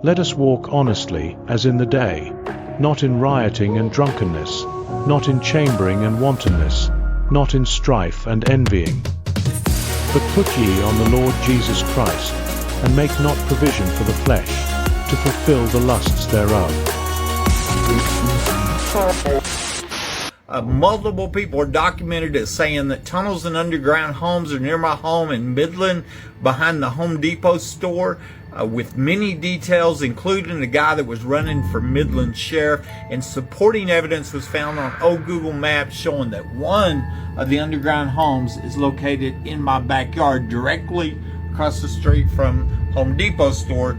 Let us walk honestly as in the day, not in rioting and drunkenness, not in chambering and wantonness, not in strife and envying. But put ye on the Lord Jesus Christ, and make not provision for the flesh, to fulfill the lusts thereof. Multiple people are documented as saying that tunnels and underground homes are near my home in Midland behind the Home Depot store, with many details, including the guy that was running for Midland sheriff, and supporting evidence was found on old Google Maps showing that one of the underground homes is located in my backyard directly across the street from Home Depot store.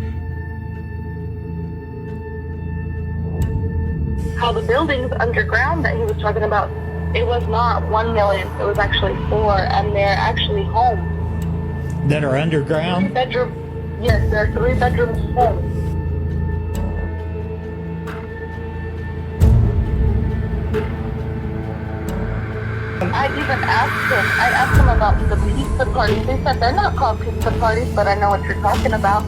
How the buildings underground that he was talking about, it was not 1 million, it was actually 4, and they're actually homes. That are underground? 3-bedroom, yes, they're 3-bedroom homes. I asked him about the pizza parties. They said they're not called pizza parties, but I know what you're talking about.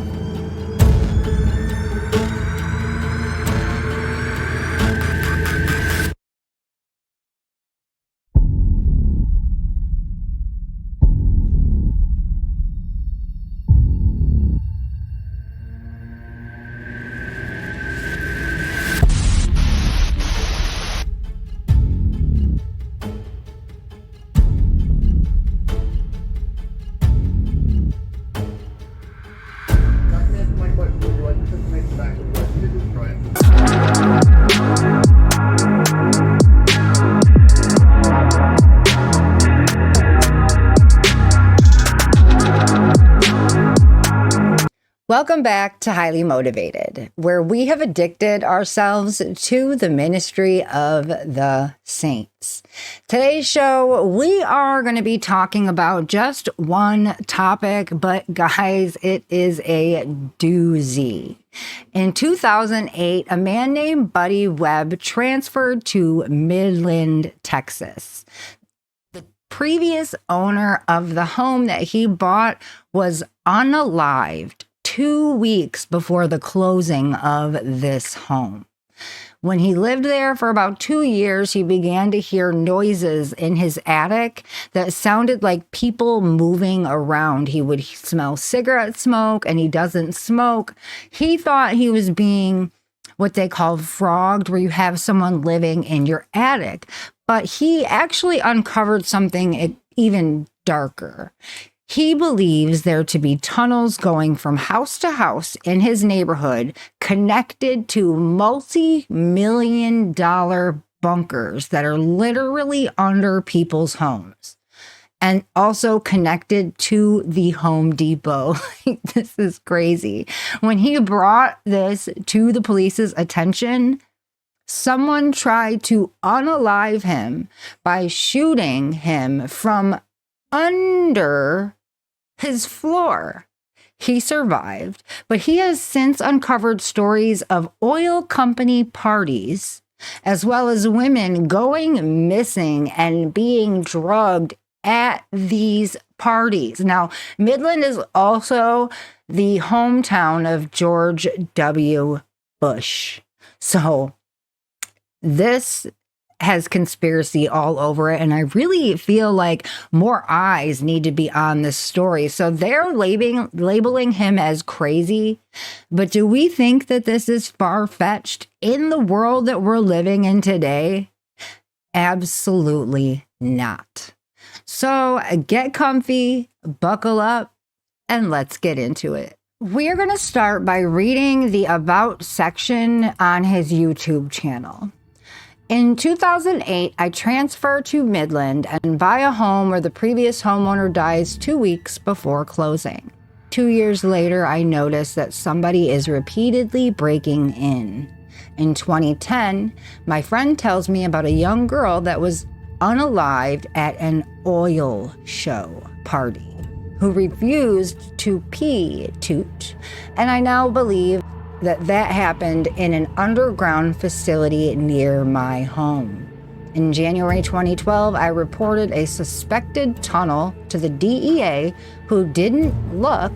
Welcome back to Highly Motivated, where we have addicted ourselves to the ministry of the saints. Today's show, we are going to be talking about just one topic, but guys, it is a doozy. In 2008, a man named Buddy Webb transferred to Midland, Texas. The previous owner of the home that he bought was unalived 2 weeks before the closing of this home. When he lived there for about 2 years, he began to hear noises in his attic that sounded like people moving around. He would smell cigarette smoke, and he doesn't smoke. He thought he was being what they call frogged, where you have someone living in your attic. But he actually uncovered something even darker. He believes there to be tunnels going from house to house in his neighborhood connected to multi-million-dollar bunkers that are literally under people's homes and also connected to the Home Depot. This is crazy. When he brought this to the police's attention, someone tried to unalive him by shooting him from under his floor. He survived, but he has since uncovered stories of oil company parties, as well as women going missing and being drugged at these parties. Now, Midland is also the hometown of George W. Bush. So this has conspiracy all over it, and I really feel like more eyes need to be on this story. So they're labeling him as crazy, but do we think that this is far-fetched in the world that we're living in today? Absolutely not. So get comfy, buckle up, and let's get into it. We're going to start by reading the About section on his YouTube channel. In 2008, I transfer to Midland and buy a home where the previous homeowner dies 2 weeks before closing. 2 years later, I notice that somebody is repeatedly breaking in. In 2010, my friend tells me about a young girl that was unalived at an oil show party who refused to pee toot, and I now believe that happened in an underground facility near my home. In January 2012, I reported a suspected tunnel to the DEA, who didn't look,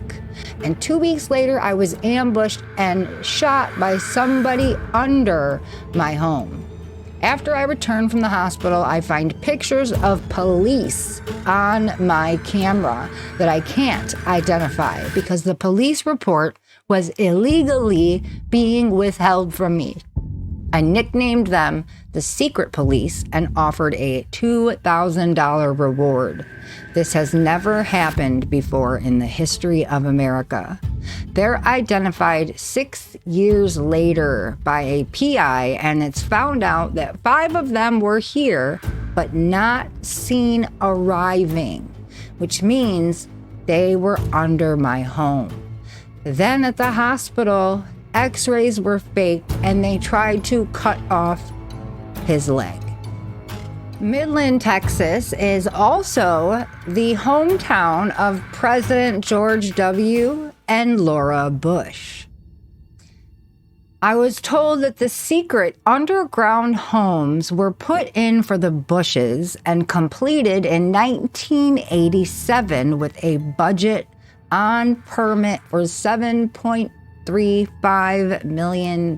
and 2 weeks later, I was ambushed and shot by somebody under my home. After I returned from the hospital, I find pictures of police on my camera that I can't identify because the police report was illegally being withheld from me. I nicknamed them the Secret Police and offered a $2,000 reward. This has never happened before in the history of America. They're identified 6 years later by a PI, and it's found out that 5 of them were here, but not seen arriving, which means they were under my home. Then at the hospital, X-rays were faked and they tried to cut off his leg. Midland, Texas is also the hometown of President George W. and Laura Bush. I was told that the secret underground homes were put in for the Bushes and completed in 1987 with a budget on permit for $7.35 million.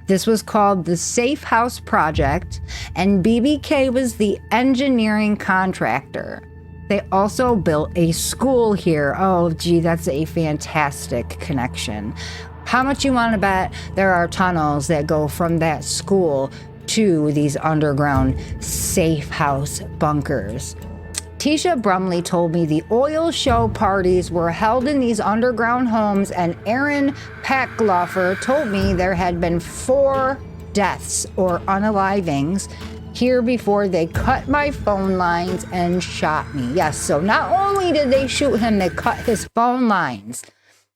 This was called the Safe House Project, and BBK was the engineering contractor. They also built a school here. Oh, gee, that's a fantastic connection. How much you want to bet there are tunnels that go from that school to these underground safe house bunkers? Tisha Brumley told me the oil show parties were held in these underground homes, and Aaron Packloffer told me there had been 4 deaths or unalivings here before they cut my phone lines and shot me. Yes, so not only did they shoot him, they cut his phone lines.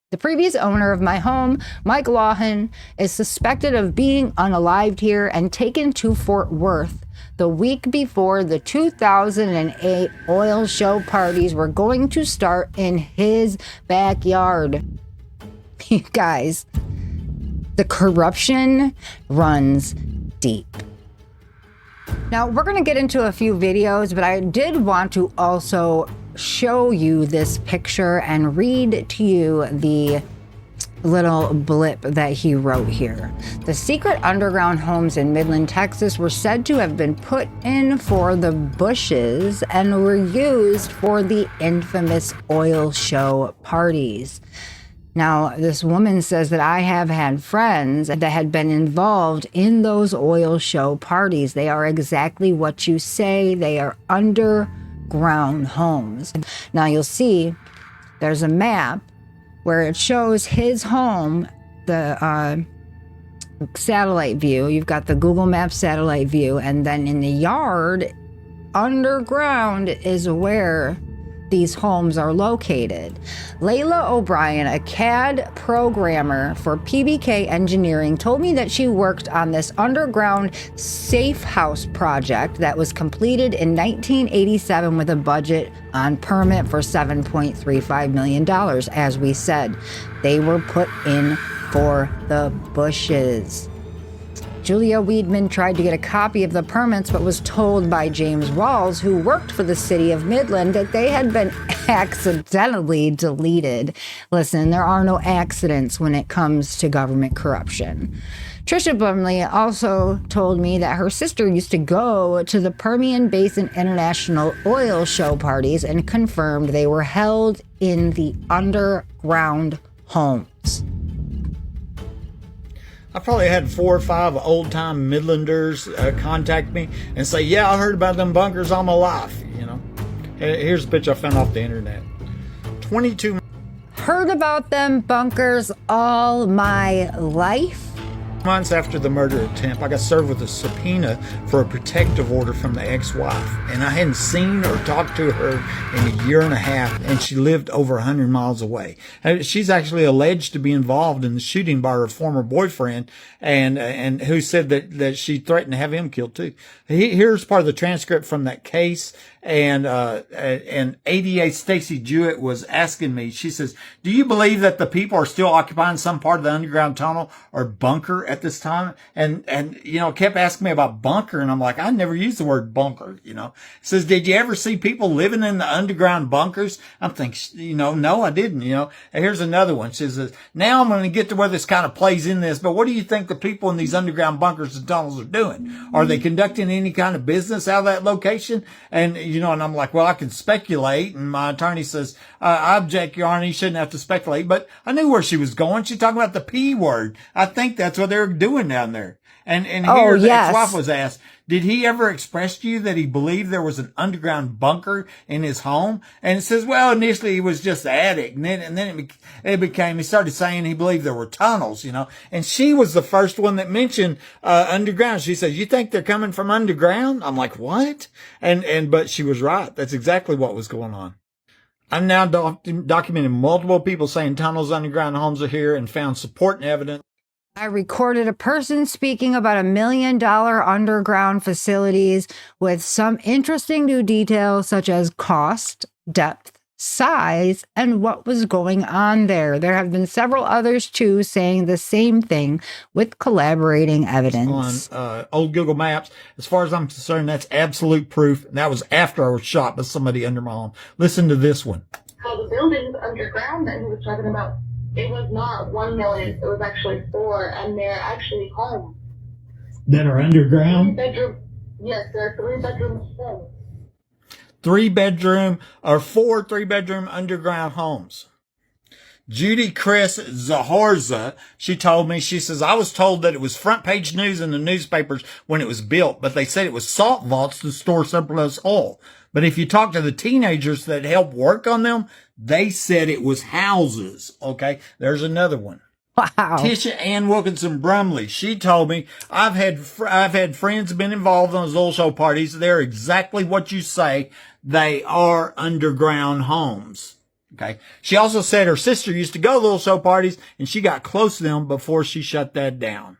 The previous owner of my home, Mike Lawson, is suspected of being unalived here and taken to Fort Worth the week before the 2008 oil show parties were going to start in his backyard. You guys, the corruption runs deep. Now, we're going to get into a few videos, but I did want to also show you this picture and read to you the little blip that he wrote here. The secret underground homes in Midland, Texas were said to have been put in for the Bushes and were used for the infamous oil show parties. Now, this woman says that I have had friends that had been involved in those oil show parties. They are exactly what you say. They are underground homes. Now, you'll see there's a map where it shows his home, the satellite view. You've got the Google Maps satellite view, and then in the yard, underground is where these homes are located. Layla O'Brien, a CAD programmer for PBK Engineering, told me that she worked on this underground safe house project that was completed in 1987 with a budget on permit for $7.35 million. As we said, they were put in for the Bushes. Julia Weedman tried to get a copy of the permits, but was told by James Walls, who worked for the city of Midland, that they had been accidentally deleted. Listen, there are no accidents when it comes to government corruption. Trisha Brumley also told me that her sister used to go to the Permian Basin International Oil Show parties and confirmed they were held in the underground homes. I probably had 4 or 5 old-time Midlanders contact me and say, yeah, I heard about them bunkers all my life, you know. Here's a picture I found off the internet. 22 Heard about them bunkers all my life? months after the murder attempt, I got served with a subpoena for a protective order from the ex-wife. And I hadn't seen or talked to her in a year and a half, and she lived over 100 miles away. She's actually alleged to be involved in the shooting by her former boyfriend, and who said that she threatened to have him killed too. Here's part of the transcript from that case. And ADA Stacy Jewett was asking me, she says, do you believe that the people are still occupying some part of the underground tunnel or bunker at this time, and kept asking me about bunker, and I'm like, I never used the word bunker. It says, did you ever see people living in the underground bunkers? I'm thinking, no, I didn't. And here's another one. She says, now I'm going to get to where this kind of plays in this, but what do you think the people in these underground bunkers and tunnels are doing? Are they conducting any kind of business out of that location? And and I'm like, well, I can speculate. And my attorney says, I object, Your Honor, you shouldn't have to speculate. But I knew where she was going. She's talking about the P word. I think that's what they're doing down there. And here the ex-wife was asked, did he ever express to you that he believed there was an underground bunker in his home? And it says, well, initially he was just the attic. And then it became, he started saying he believed there were tunnels, And she was the first one that mentioned underground. She says, you think they're coming from underground? I'm like, what? But she was right. That's exactly what was going on. I'm now documenting multiple people saying tunnels, underground homes are here, and found support and evidence. I recorded a person speaking about $1 million underground facilities with some interesting new details such as cost, depth, size, and what was going on there. There have been several others too saying the same thing with collaborating evidence. On old Google Maps, as far as I'm concerned, that's absolute proof. And that was after I was shot by somebody under my home. Listen to this one. So the buildings underground that he was talking about, it was not 1 million, it was actually 4, and they're actually homes. That are underground? Yes, they're 3-bedroom homes. 3-bedroom or 4 3-bedroom underground homes. Judy Chris Zahorza, she told me, she says, I was told that it was front page news in the newspapers when it was built, but they said it was salt vaults to store surplus oil. But if you talk to the teenagers that helped work on them, they said it was houses. Okay, there's another one. Wow. Tisha Ann Wilkinson Brumley, she told me, I've had friends been involved on those oil show parties. They're exactly what you say. They are underground homes. Okay. She also said her sister used to go to those show parties and she got close to them before she shut that down.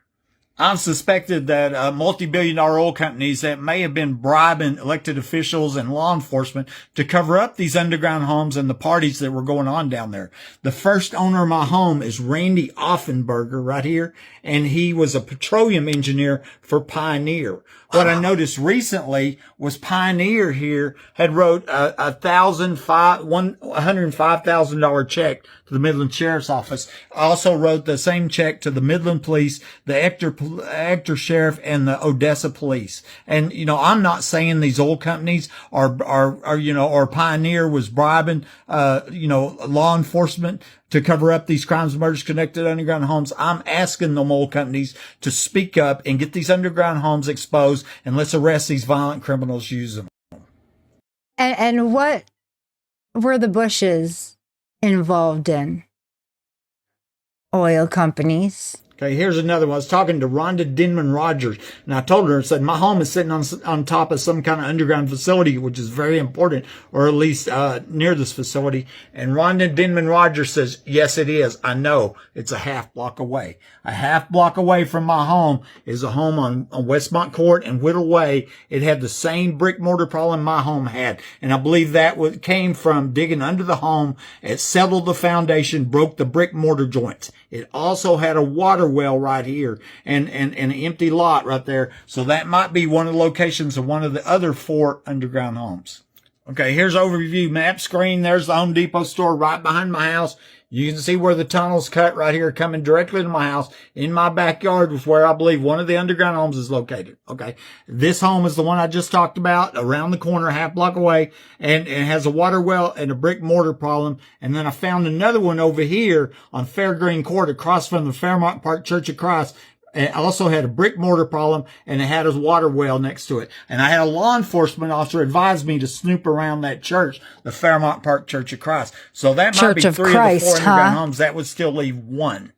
I've suspected that multi-billion-dollar oil companies that may have been bribing elected officials and law enforcement to cover up these underground homes and the parties that were going on down there. The first owner of my home is Randy Offenberger right here, and he was a petroleum engineer for Pioneer. What I noticed recently was Pioneer here had wrote a $105,000 check to the Midland Sheriff's Office. Also wrote the same check to the Midland Police, the Ector Sheriff, and the Odessa Police. And, I'm not saying these oil companies or Pioneer was bribing, law enforcement to cover up these crimes and murders connected to underground homes. I'm asking them oil companies to speak up and get these underground homes exposed, and let's arrest these violent criminals using them. And what were the Bushes involved in? Oil companies. Okay, here's another one. I was talking to Rhonda Denman Rogers, and I told her, I said, my home is sitting on top of some kind of underground facility, which is very important, or at least near this facility. And Rhonda Denman Rogers says, yes, it is. I know. It's a half block away. A half block away from my home is a home on Westmont Court and Whittle Way. It had the same brick mortar problem my home had. And I believe that came from digging under the home. It settled the foundation, broke the brick mortar joints. It also had a water well right here and an empty lot right there. So that might be one of the locations of one of the other 4 underground homes. Okay, here's overview map screen. There's the Home Depot store right behind my house. You can see where the tunnel's cut right here, coming directly to my house. In my backyard was where I believe one of the underground homes is located. Okay. This home is the one I just talked about, around the corner, half block away, and it has a water well and a brick mortar problem. And then I found another one over here on Fairgreen Court across from the Fairmont Park Church of Christ. It also had a brick mortar problem, and it had a water well next to it. And I had a law enforcement officer advise me to snoop around that church, the Fairmont Park Church of Christ. So that might be 3 of the 4 underground homes. That would still leave 1.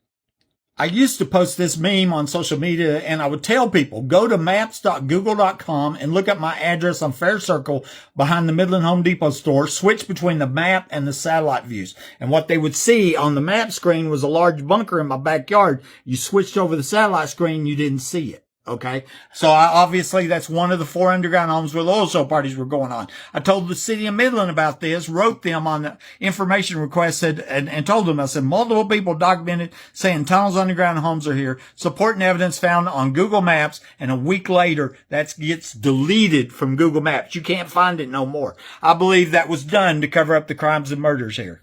I used to post this meme on social media, and I would tell people, go to maps.google.com and look up my address on Fair Circle behind the Midland Home Depot store, switch between the map and the satellite views. And what they would see on the map screen was a large bunker in my backyard. You switched over the satellite screen, you didn't see it. Okay. So obviously that's one of the 4 underground homes where the oil show parties were going on. I told the city of Midland about this, wrote them on the information request, and told them, I said, multiple people documented saying tunnels underground homes are here, supporting evidence found on Google Maps. And a week later, that gets deleted from Google Maps. You can't find it no more. I believe that was done to cover up the crimes and murders here.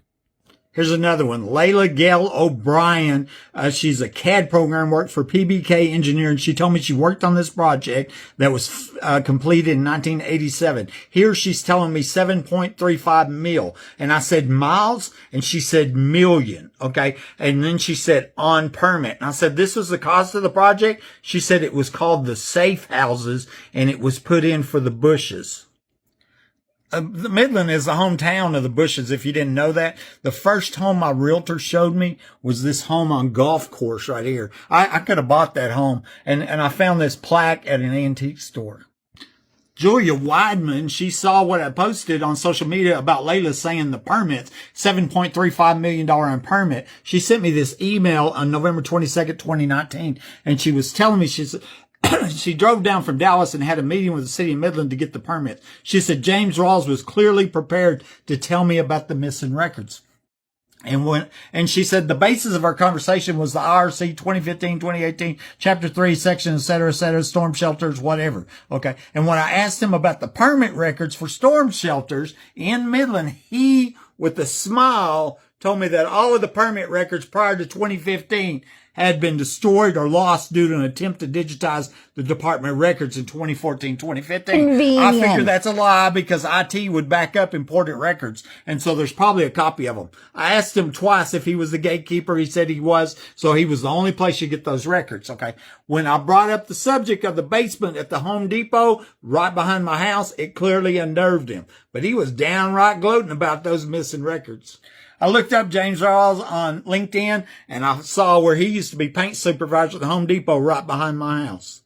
Here's another one. Layla Gail O'Brien. She's a CAD program, worked for PBK Engineering. She told me she worked on this project that was completed in 1987. Here she's telling me 7.35 mil. And I said miles, and she said million. Okay. And then she said on permit. And I said, this was the cost of the project? She said it was called the safe houses, and it was put in for the Bushes. The Midland is the hometown of the Bushes, if you didn't know that. The first home my realtor showed me was this home on Golf Course right here. I could have bought that home, and I found this plaque at an antique store. Julia Weidman, she saw what I posted on social media about Layla saying the permits, $7.35 million in permit. She sent me this email on November 22nd, 2019, and she was telling me, she said, she drove down from Dallas and had a meeting with the city of Midland to get the permit. She said James Rawls was clearly prepared to tell me about the missing records. And she said the basis of our conversation was the IRC 2015, 2018, chapter 3, section, et cetera, storm shelters, whatever. Okay. And when I asked him about the permit records for storm shelters in Midland, he, with a smile, told me that all of the permit records prior to 2015 had been destroyed or lost due to an attempt to digitize the department records in 2014, 2015. Convenient. I figure that's a lie because IT would back up important records. And so there's probably a copy of them. I asked him twice if he was the gatekeeper. He said he was. So he was the only place you get those records. Okay. When I brought up the subject of the basement at the Home Depot right behind my house, it clearly unnerved him. But he was downright gloating about those missing records. I looked up James Rawls on LinkedIn, and I saw where he used to be paint supervisor at the Home Depot right behind my house.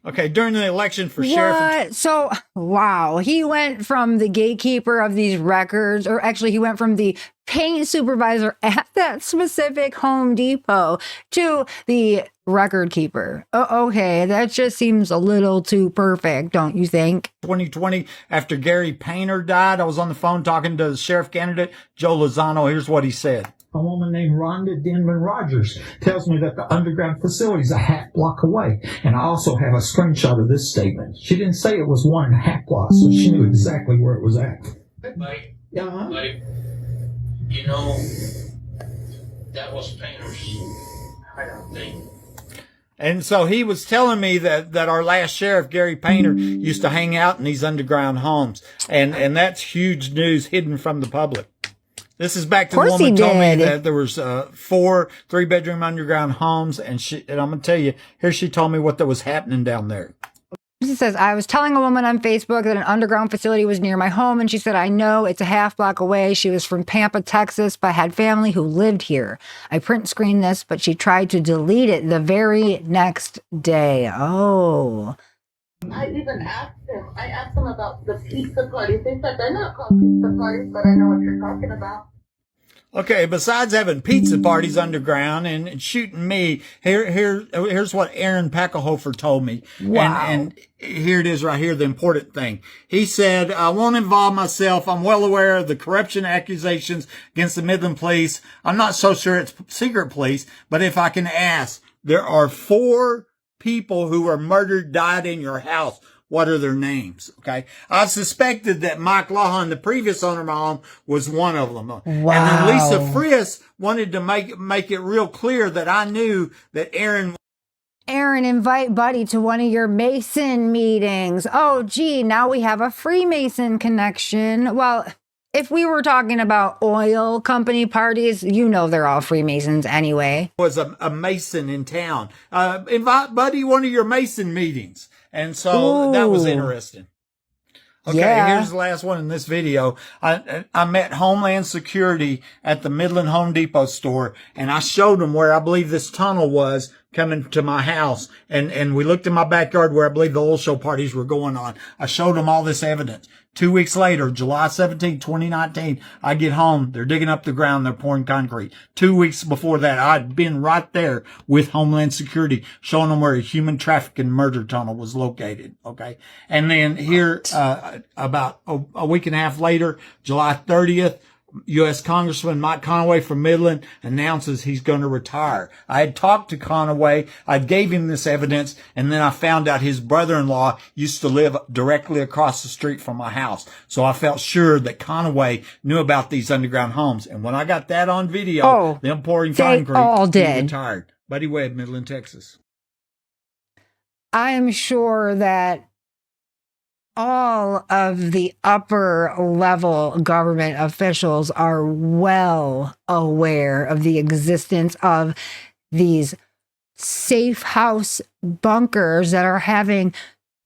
Okay, during the election for sheriff. So, wow. He went from the gatekeeper of these records, or actually he went from the paint supervisor at that specific Home Depot to the record keeper. Okay, that just seems a little too perfect, don't you think? 2020, after Gary Painter died, I was on the phone talking to the sheriff candidate, Joe Lozano. Here's what he said. A woman named Rhonda Denman Rogers tells me that the underground facility is a half block away. And I also have a screenshot of this statement. She didn't say it was 1.5 blocks, so she knew exactly where it was at. Like, Yeah. you know, that was Painter's, I don't think. And so he was telling me that our last sheriff, Gary Painter, used to hang out in these underground homes. And that's huge news hidden from the public. This is back to the woman who told me that there was 4 3-bedroom underground homes, and I'm gonna tell you, here she told me what that was happening down there. She says, I was telling a woman on Facebook that an underground facility was near my home, and she said, I know it's a half block away. She was from Pampa, Texas, but had family who lived here. I print screened this, but she tried to delete it the very next day. Oh. I even asked him. I asked him about the pizza parties. They said they're not called pizza parties, but I know what you're talking about. Okay, besides having pizza parties underground and shooting me, here's what Aaron Packelhofer told me. Wow. And here it is right here, the important thing. He said, I won't involve myself. I'm well aware of the corruption accusations against the Midland police. I'm not so sure it's secret police, but if I can ask, there are 4 people who were murdered, died in your house. What are their names? Okay. I suspected that Mike Lawhon, the previous owner of my home, was one of them. Wow. And then Lisa Friss wanted to make it real clear that I knew that Aaron, invite Buddy to one of your Mason meetings. Oh, gee, now we have a Freemason connection. Well, if we were talking about oil company parties, you know they're all Freemasons anyway. Was a Mason in town. Invite Buddy to one of your Mason meetings. And so that was interesting. Okay, here's the last one in this video. I met Homeland Security at the Midland Home Depot store, and I showed them where I believe this tunnel was coming to my house, and we looked in my backyard where I believe the oil show parties were going on. I showed them all this evidence. 2 weeks later, July 17, 2019, I get home. They're digging up the ground. They're pouring concrete. 2 weeks before that, I'd been right there with Homeland Security, showing them where a human trafficking murder tunnel was located. Okay. And then here, about a week and a half later, July 30th, U.S. Congressman Mike Conaway from Midland announces he's going to retire. I had talked to Conaway. I gave him this evidence, and then I found out his brother-in-law used to live directly across the street from my house. So I felt sure that Conaway knew about these underground homes. And when I got that on video, them pouring concrete, all did. he retired. Buddy Webb, Midland, Texas. I am sure that all of the upper level government officials are well aware of the existence of these safe house bunkers that are having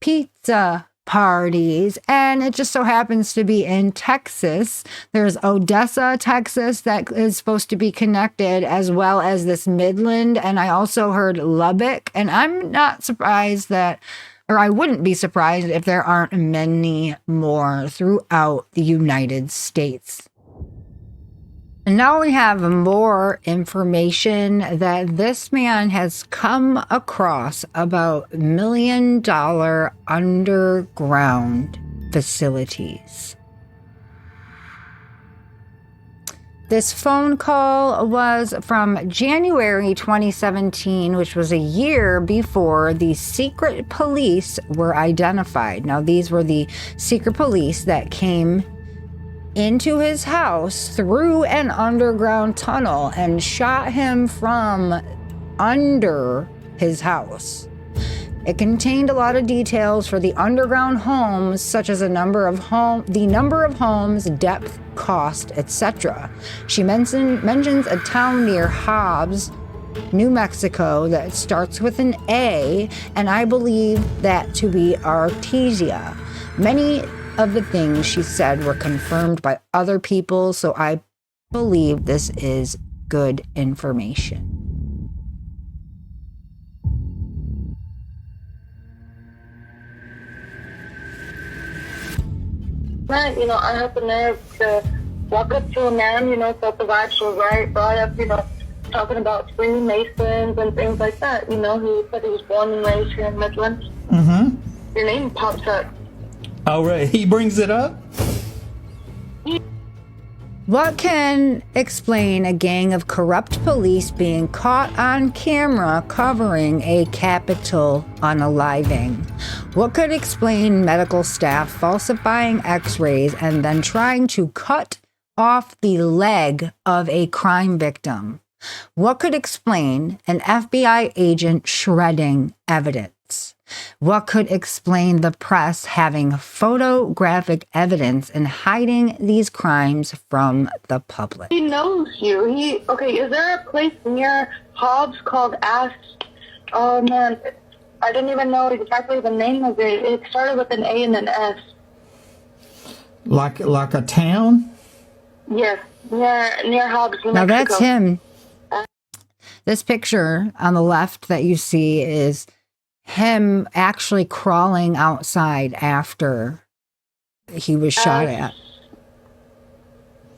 pizza parties. And it just so happens to be in Texas. There's Odessa, Texas, that is supposed to be connected, as well as this Midland. And I also heard Lubbock. And I'm not surprised that, or I wouldn't be surprised if there aren't many more throughout the United States. And now we have more information that this man has come across about $1 million underground facilities. This phone call was from January 2017, which was a year before the secret police were identified. Now, these were the secret police that came into his house through an underground tunnel and shot him from under his house. It contained a lot of details for the underground homes, such as the number of homes, depth, cost, etc. She mentions a town near Hobbs, New Mexico, that starts with an A, and I believe that to be Artesia. Many of the things she said were confirmed by other people, so I believe this is good information. Right, I had the nerve to walk up to a man, thought the vibes were right, brought up, talking about Freemasons and things like that, He said he was born and raised here in Midland. Mm-hmm. Your name pops up. Oh, right. He brings it up? What can explain a gang of corrupt police being caught on camera covering a Capitol unaliving? What could explain medical staff falsifying x-rays and then trying to cut off the leg of a crime victim? What could explain an FBI agent shredding evidence? What could explain the press having photographic evidence and hiding these crimes from the public? He knows you. Is there a place near Hobbs called Ask? Oh man, I didn't even know exactly the name of it. It started with an A and an S. Like a town? Yes, near Hobbs, New Mexico. Now that's him. This picture on the left that you see is him actually crawling outside after he was shot at.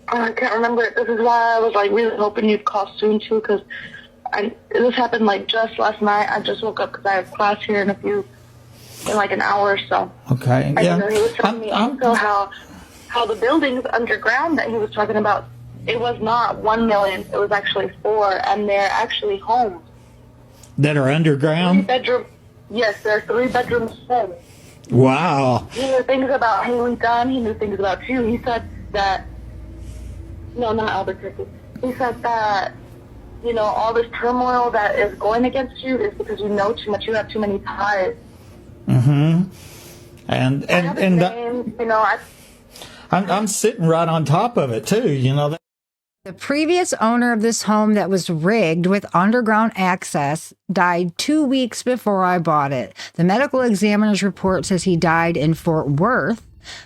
I can't remember it. This is why I was really hoping you'd call soon too, because this happened just last night. I just woke up because I have class here in an hour or so. Okay, yeah. He was telling me also how the buildings underground that he was talking about, it was not 1 million. It was actually 4, and they're actually homes that are underground. 3-bedroom. Yes, they're 3-bedroom homes. Wow. He knew things about Haley Dunn. He knew things about you. He said that. No, not Albuquerque. He said that, all this turmoil that is going against you is because you know too much. You have too many ties. Mm-hmm. And names, I'm sitting right on top of it too. The previous owner of this home that was rigged with underground access died 2 weeks before I bought it. The medical examiner's report says he died in Fort Worth,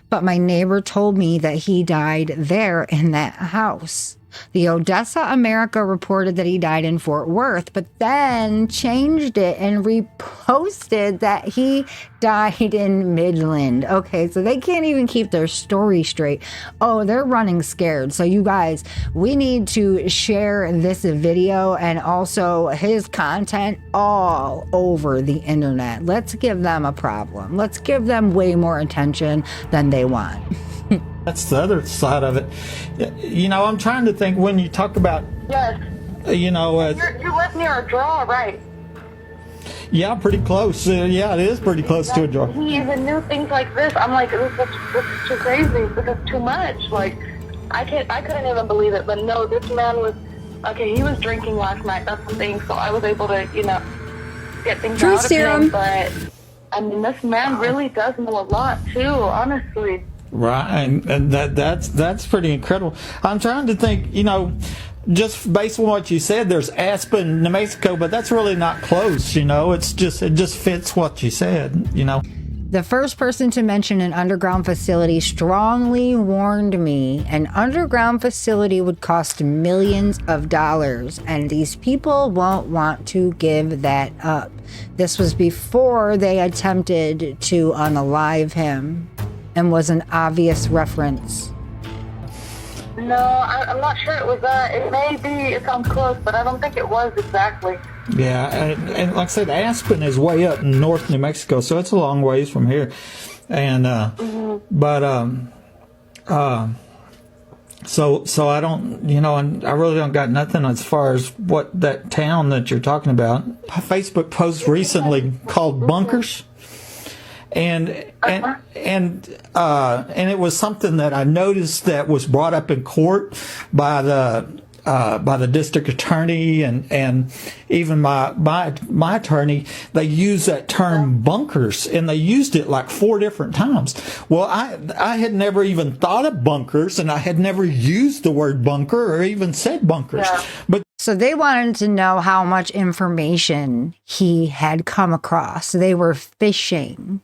but my neighbor told me that he died there in that house. The Odessa America reported that he died in Fort Worth, but then changed it and reposted that he died in Midland. Okay, so they can't even keep their story straight. Oh, they're running scared. So you guys, we need to share this video and also his content all over the internet. Let's give them a problem. Let's give them way more attention than they want. That's the other side of it. You know, I'm trying to think when you talk about, Yes. you know, You live near a draw, right? yeah, pretty close. Yeah, it is pretty close to a draw. He even knew things like this. I'm like, this is too crazy. This is too much. Like, I couldn't even believe it. But no, this man was, okay, he was drinking last night. That's the thing. So I was able to, you know, get things Truth out of serum. him. But, I mean, this man really does know a lot, too, honestly. Right, and that's pretty incredible. I'm trying to think, you know, just based on what you said, there's Aspen, New Mexico, but that's really not close, you know. It just fits what you said, you know. The first person to mention an underground facility strongly warned me an underground facility would cost millions of dollars, and these people won't want to give that up. This was before they attempted to unalive him, and was an obvious reference. No, I'm not sure it was that. It may be, it sounds close, but I don't think it was exactly. Yeah, and like I said, Aspen is way up in North New Mexico, so it's a long ways from here. And so I don't, you know, and I really don't got nothing as far as what that town that you're talking about. A Facebook post recently called Bunkers. And it was something that I noticed that was brought up in court by the district attorney and even my attorney. They used that term bunkers, and they used it like 4 different times. Well, I had never even thought of bunkers, and I had never used the word bunker or even said bunkers. Yeah. But So they wanted to know how much information he had come across. They were fishing.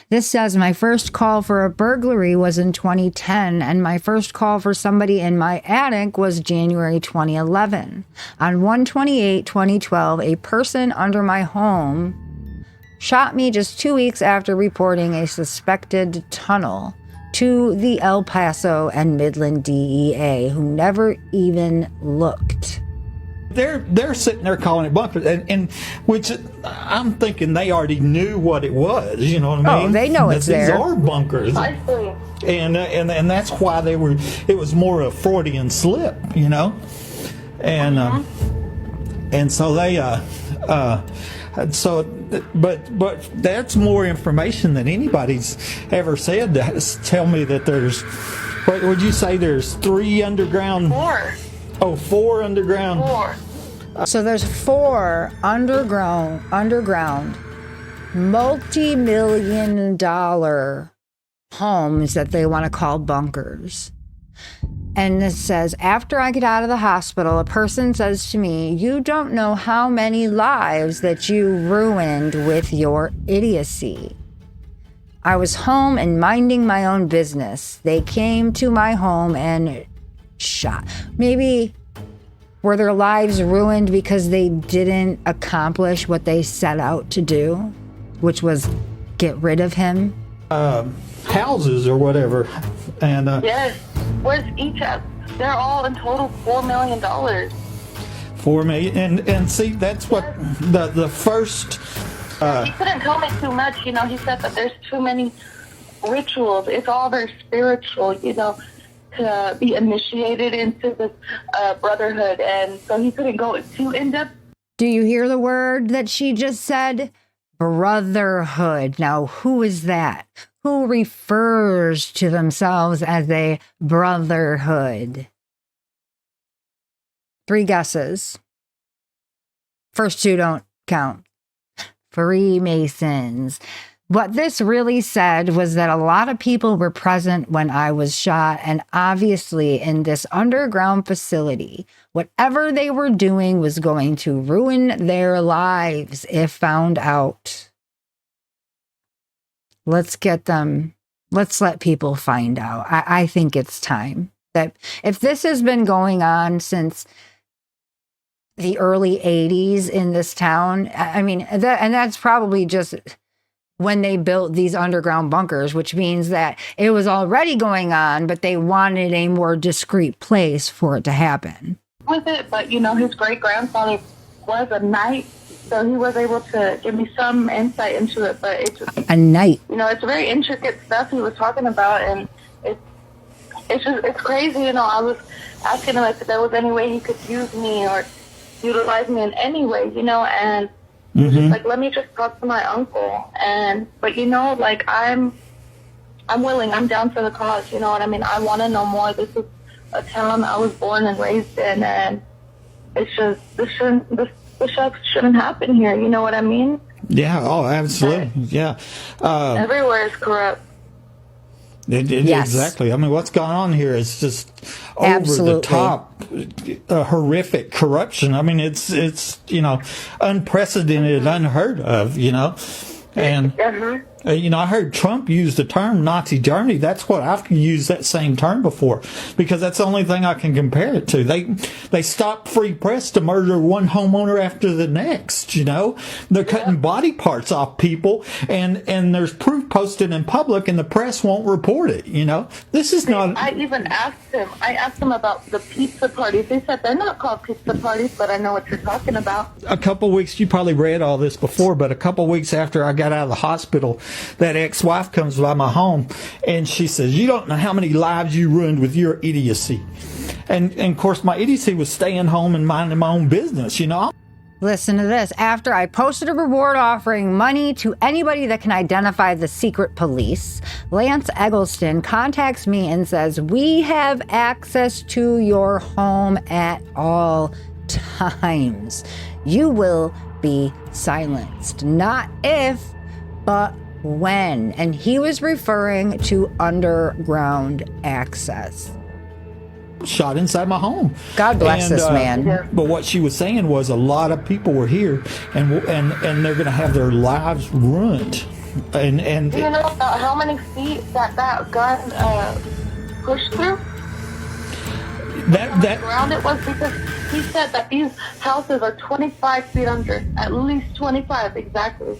This says, my first call for a burglary was in 2010, and my first call for somebody in my attic was January 2011. On 1/28/2012, a person under my home shot me just 2 weeks after reporting a suspected tunnel to the El Paso and Midland DEA, who never even looked. they're sitting there calling it bunkers, and which I'm thinking they already knew what it was. You know what I mean? Oh, they know it's These there. are bunkers, I see. and that's why they were. It was more a Freudian slip, you know, and so they but that's more information than anybody's ever said. Tell me that there's. What would you say? There's 3 underground. 4. Oh, 4 underground. 4. So there's 4 underground, multi-million-dollar homes that they want to call bunkers. And it says, after I get out of the hospital, a person says to me, you don't know how many lives that you ruined with your idiocy. I was home and minding my own business. They came to my home and shot. Maybe were their lives ruined because they didn't accomplish what they set out to do, which was get rid of him? Houses or whatever. And Yes. Where's each of? They're all in total $4 million. $4 million. And see, that's what the first. He couldn't tell me too much, you know. He said that there's too many rituals. It's all very spiritual, you know, to be initiated into this brotherhood, and so he couldn't go too in depth. Do you hear the word that she just said? Brotherhood. Now, who is that? Who refers to themselves as a brotherhood? 3 guesses. First 2 don't count. Freemasons. What this really said was that a lot of people were present when I was shot, and obviously in this underground facility, whatever they were doing was going to ruin their lives if found out. Let's get them. Let's let people find out. I think it's time. That if this has been going on since the early 80s in this town, I mean, that's probably just when they built these underground bunkers, which means that it was already going on, but they wanted a more discreet place for it to happen. With it, but his great-grandfather was a knight, so he was able to give me some insight into it, but it's just a knight. It's very intricate stuff he was talking about, and it's crazy. I was asking him if there was any way he could use me or utilize me in any way, and he's just like, let me just talk to my uncle. But I'm willing, I'm down for the cause, you know what I mean? I want to know more. This is a town I was born and raised in, and it's just, this shouldn't happen here, you know what I mean? Yeah, oh, absolutely, yeah. Everywhere is corrupt. Yes. Exactly. I mean, what's going on here is just over Absolutely. the top, horrific corruption. I mean, it's unprecedented, unheard of, and I heard Trump use the term Nazi Germany. That's what I've used that same term before, because that's the only thing I can compare it to. They stopped free press to murder one homeowner after the next. They're cutting body parts off people, and there's proof posted in public, and the press won't report it. This is not. I even asked him. I asked him about the pizza parties. He said they're not called pizza parties, but I know what you're talking about. A couple weeks, you probably read all this before, but a couple weeks after I got out of the hospital, that ex-wife comes by my home, and she says, "You don't know how many lives you ruined with your idiocy." And of course, my idiocy was staying home and minding my own business, Listen to this. After I posted a reward offering money to anybody that can identify the secret police, Lance Eggleston contacts me and says, "We have access to your home at all times. You will be silenced. Not if, but when." And he was referring to underground access. Shot inside my home. God bless this man. But what she was saying was a lot of people were here, and they're going to have their lives ruined. And do you know about how many feet that gun pushed through? That ground it was, because he said that these houses are 25 feet under, at least 25 exactly.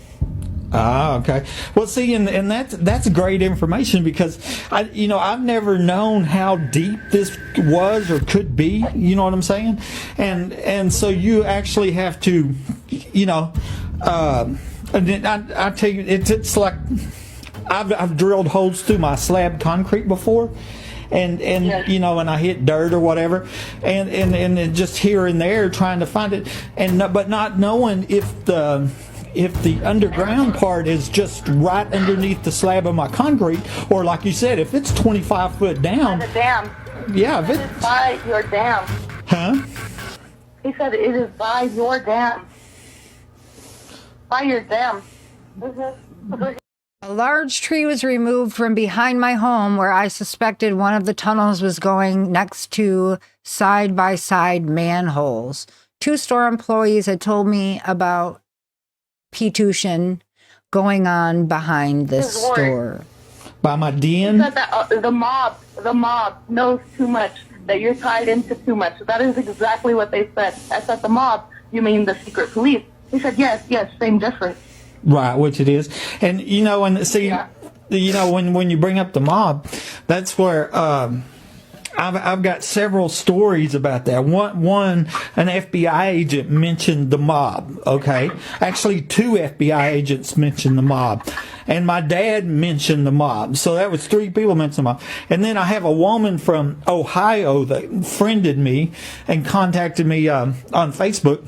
Ah, okay. Well, see, and that's great information, because I've never known how deep this was or could be. You know what I'm saying? And so you actually have to, and I tell you, it's like I've drilled holes through my slab concrete before. And Yes. And I hit dirt or whatever, and just here and there trying to find it, but not knowing if the underground part is just right underneath the slab of my concrete, or like you said, if it's 25 foot down. By the dam. Yeah, if It it's is by your dam. huh? He said it is by your dam. By your dam. A large tree was removed from behind my home where I suspected one of the tunnels was going next to side-by-side manholes. 2 store employees had told me about Petution going on behind this His ward. store. By my He den. said that the mob knows too much, that you're tied into too much. That is exactly what they said. I said, the mob, you mean the secret police? He said, yes, same difference. Right, which it is. And and see, Yeah. when you bring up the mob, that's where I've got several stories about that. One, an FBI agent mentioned the mob. Okay, actually 2 FBI agents mentioned the mob, and my dad mentioned the mob. So that was 3 people mentioned the mob. And then I have a woman from Ohio that friended me and contacted me on Facebook,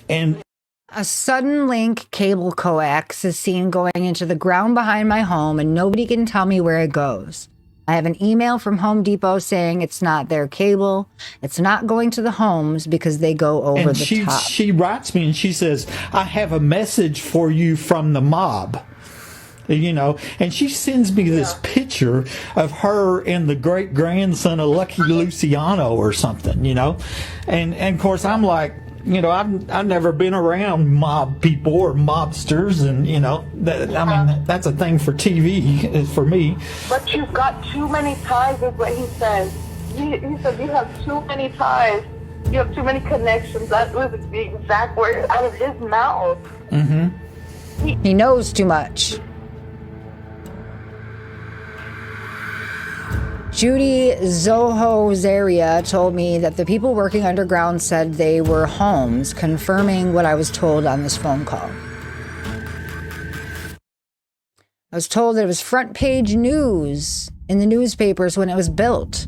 and A sudden link cable coax is seen going into the ground behind my home, and nobody can tell me where it goes. I have an email from Home Depot saying it's not their cable. It's not going to the homes because they go over the top. She writes me and she says, "I have a message for you from the mob." And she sends me this picture of her and the great grandson of Lucky Luciano or something, and of course I'm like, I've never been around mob people or mobsters, and that's a thing for TV for me. But you've got too many ties, is what he says. he said, you have too many ties. You have too many connections. That was the exact word out of his mouth. Mm-hmm. He knows too much. Judy Zoho-Zaria told me that the people working underground said they were homes, confirming what I was told on this phone call. I was told that it was front page news in the newspapers when it was built.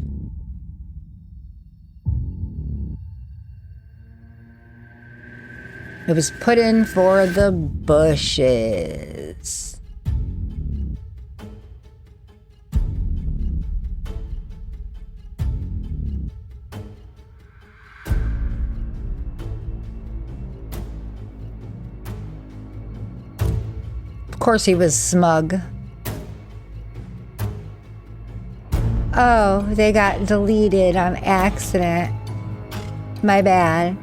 It was put in for the bushes. Of course he was smug. Oh, they got deleted on accident. My bad.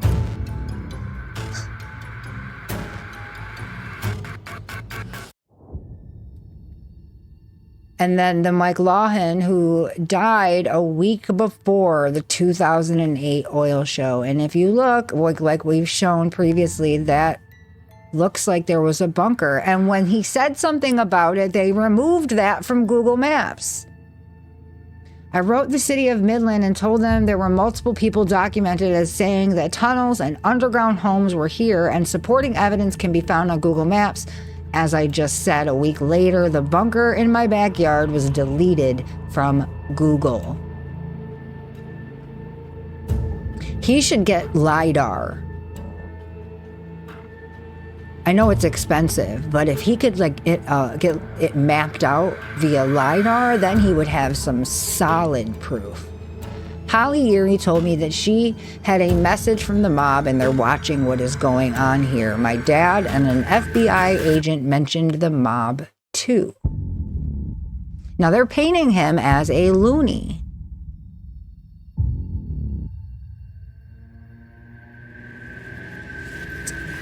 And then the Mike Lawson, who died a week before the 2008 oil show. And if you look, like we've shown previously, that looks like there was a bunker. And when he said something about it, they removed that from Google Maps. I wrote the city of Midland and told them there were multiple people documented as saying that tunnels and underground homes were here, and supporting evidence can be found on Google Maps. As I just said, a week later, the bunker in my backyard was deleted from Google. He should get LiDAR. I know it's expensive, but if he could get it mapped out via LiDAR, then he would have some solid proof. Holly Erie told me that she had a message from the mob and they're watching what is going on here. My dad and an FBI agent mentioned the mob too. Now they're painting him as a loony.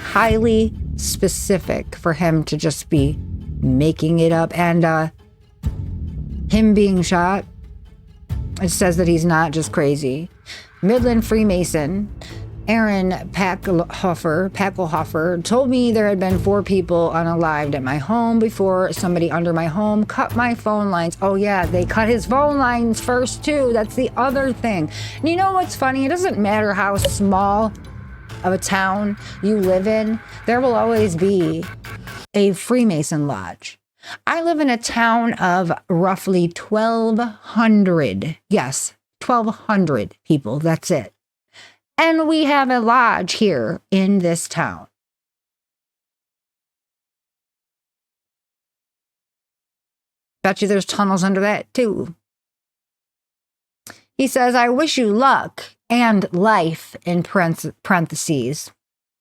Highly specific for him to just be making it up. And him being shot, it says that he's not just crazy. Midland Freemason Aaron Packelhofer told me there had been 4 people unalived at my home before somebody under my home cut my phone lines. Oh yeah, they cut his phone lines first too. That's the other thing. And you know what's funny? It doesn't matter how small of a town you live in, there will always be a Freemason lodge. I live in a town of roughly 1,200. Yes, 1,200 people. That's it. And we have a lodge here in this town. Bet you there's tunnels under that too. He says, I wish you luck and life in parentheses.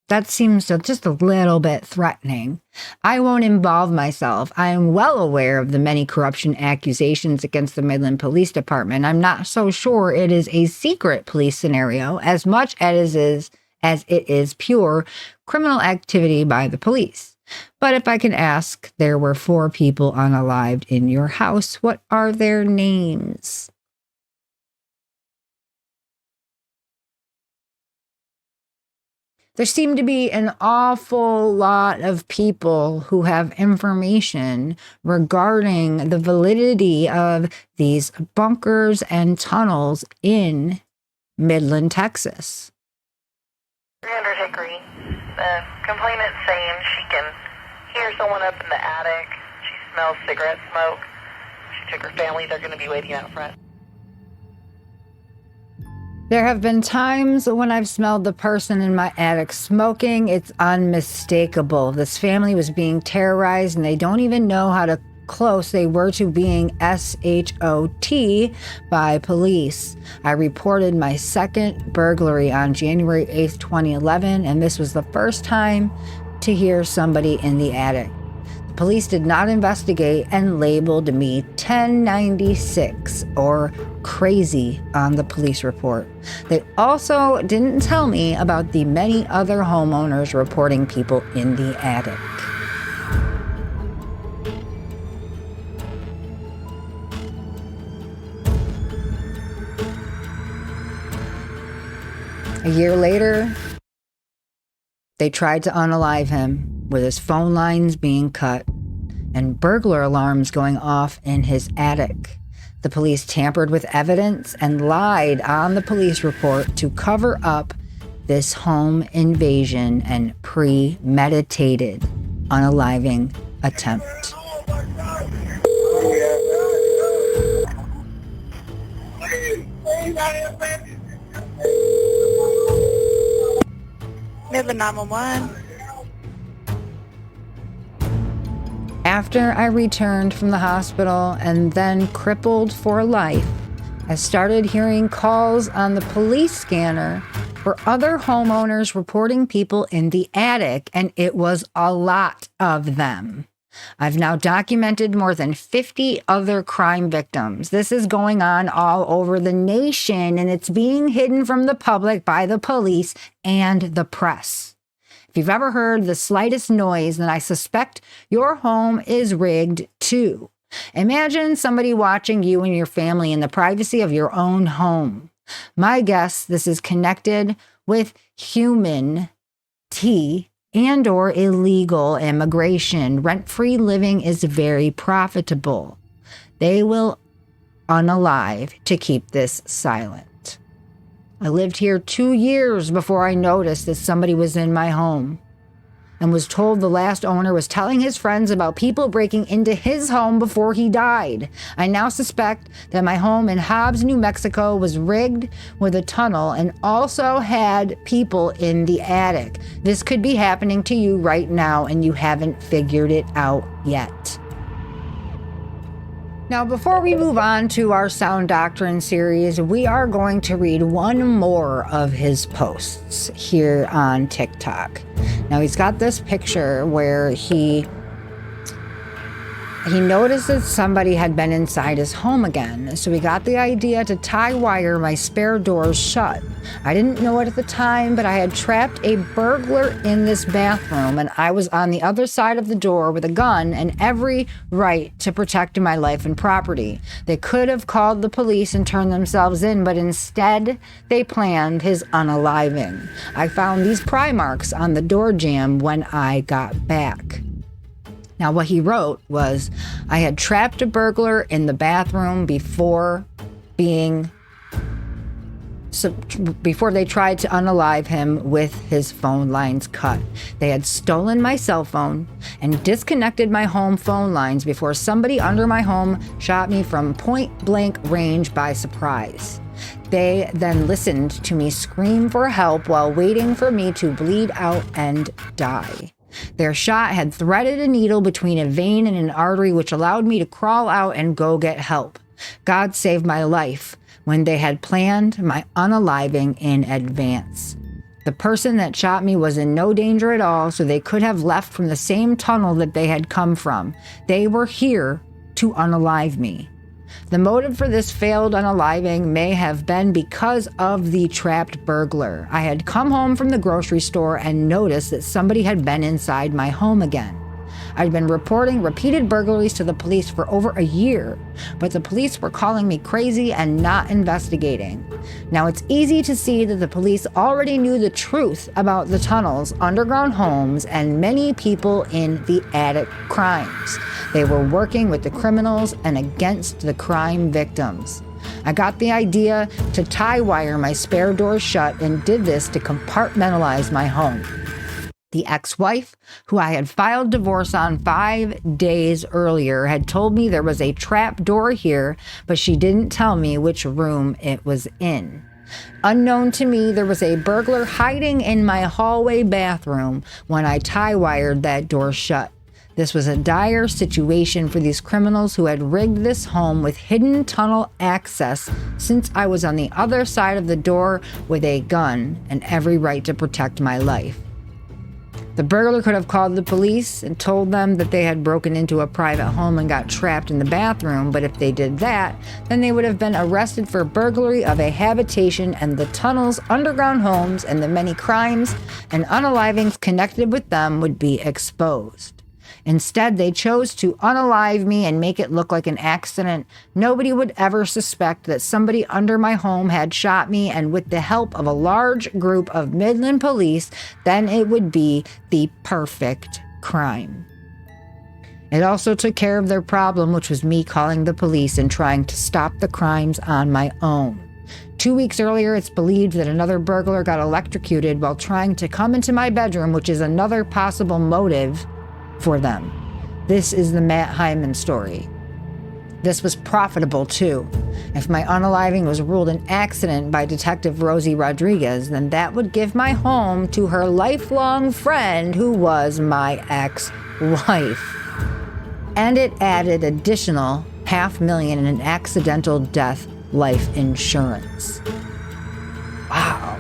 That seems just a little bit threatening. I won't involve myself. I am well aware of the many corruption accusations against the Midland Police Department. I'm not so sure it is a secret police scenario as much as it is pure criminal activity by the police. But if I can ask, there were 4 people unalived in your house. What are their names? There seem to be an awful lot of people who have information regarding the validity of these bunkers and tunnels in Midland, Texas. 300 Hickory. The complainant's saying she can hear someone up in the attic. She smells cigarette smoke. She took her family. They're going to be waiting out front. There have been times when I've smelled the person in my attic smoking. It's unmistakable. This family was being terrorized and they don't even know how close they were to being SHOT by police. I reported my second burglary on January 8th, 2011, and this was the first time to hear somebody in the attic. Police did not investigate and labeled me 1096 or crazy on the police report. They also didn't tell me about the many other homeowners reporting people in the attic. A year later, they tried to unalive him with his phone lines being cut and burglar alarms going off in his attic. The police tampered with evidence and lied on the police report to cover up this home invasion and premeditated unaliving attempt. Midland 911. After I returned from the hospital and then crippled for life, I started hearing calls on the police scanner for other homeowners reporting people in the attic, and it was a lot of them. I've now documented more than 50 other crime victims. This is going on all over the nation, and it's being hidden from the public by the police and the press. If you've ever heard the slightest noise, then I suspect your home is rigged too. Imagine somebody watching you and your family in the privacy of your own home. My guess, this is connected with human and or illegal immigration. Rent-free living is very profitable. They will unalive to keep this silent. I lived here 2 years before I noticed that somebody was in my home and was told the last owner was telling his friends about people breaking into his home before he died. I now suspect that my home in Hobbs, New Mexico was rigged with a tunnel and also had people in the attic. This could be happening to you right now and you haven't figured it out yet. Now, before we move on to our Sound Doctrine series, we are going to read one more of his posts here on TikTok. Now, he's got this picture where he noticed that somebody had been inside his home again, so he got the idea to tie wire my spare doors shut. I didn't know it at the time, but I had trapped a burglar in this bathroom, and I was on the other side of the door with a gun and every right to protect my life and property. They could have called the police and turned themselves in, but instead they planned his unaliving. I found these pry marks on the door jamb when I got back. Now, what he wrote was, I had trapped a burglar in the bathroom before they tried to unalive him with his phone lines cut. They had stolen my cell phone and disconnected my home phone lines before somebody under my home shot me from point-blank range by surprise. They then listened to me scream for help while waiting for me to bleed out and die. Their shot had threaded a needle between a vein and an artery, which allowed me to crawl out and go get help. God saved my life when they had planned my unaliving in advance. The person that shot me was in no danger at all, so they could have left from the same tunnel that they had come from. They were here to unalive me. The motive for this failed unaliving may have been because of the trapped burglar. I had come home from the grocery store and noticed that somebody had been inside my home again. I'd been reporting repeated burglaries to the police for over a year, but the police were calling me crazy and not investigating. Now, it's easy to see that the police already knew the truth about the tunnels, underground homes, and many people in the attic crimes. They were working with the criminals and against the crime victims. I got the idea to tie wire my spare doors shut and did this to compartmentalize my home. The ex-wife, who I had filed divorce on 5 days earlier, had told me there was a trap door here, but she didn't tell me which room it was in. Unknown to me, there was a burglar hiding in my hallway bathroom when I tie-wired that door shut. This was a dire situation for these criminals who had rigged this home with hidden tunnel access, since I was on the other side of the door with a gun and every right to protect my life. The burglar could have called the police and told them that they had broken into a private home and got trapped in the bathroom, but if they did that, then they would have been arrested for burglary of a habitation and the tunnels, underground homes, and the many crimes and unalivings connected with them would be exposed. Instead, they chose to unalive me and make it look like an accident. Nobody would ever suspect that somebody under my home had shot me, and with the help of a large group of Midland police, then it would be the perfect crime. It also took care of their problem, which was me calling the police and trying to stop the crimes on my own. 2 weeks earlier, it's believed that another burglar got electrocuted while trying to come into my bedroom, which is another possible motive for them. This is the Matt Hyman story. This was profitable too. If my unaliving was ruled an accident by Detective Rosie Rodriguez, then that would give my home to her lifelong friend who was my ex-wife. And it added additional $500,000 in accidental death life insurance. Wow.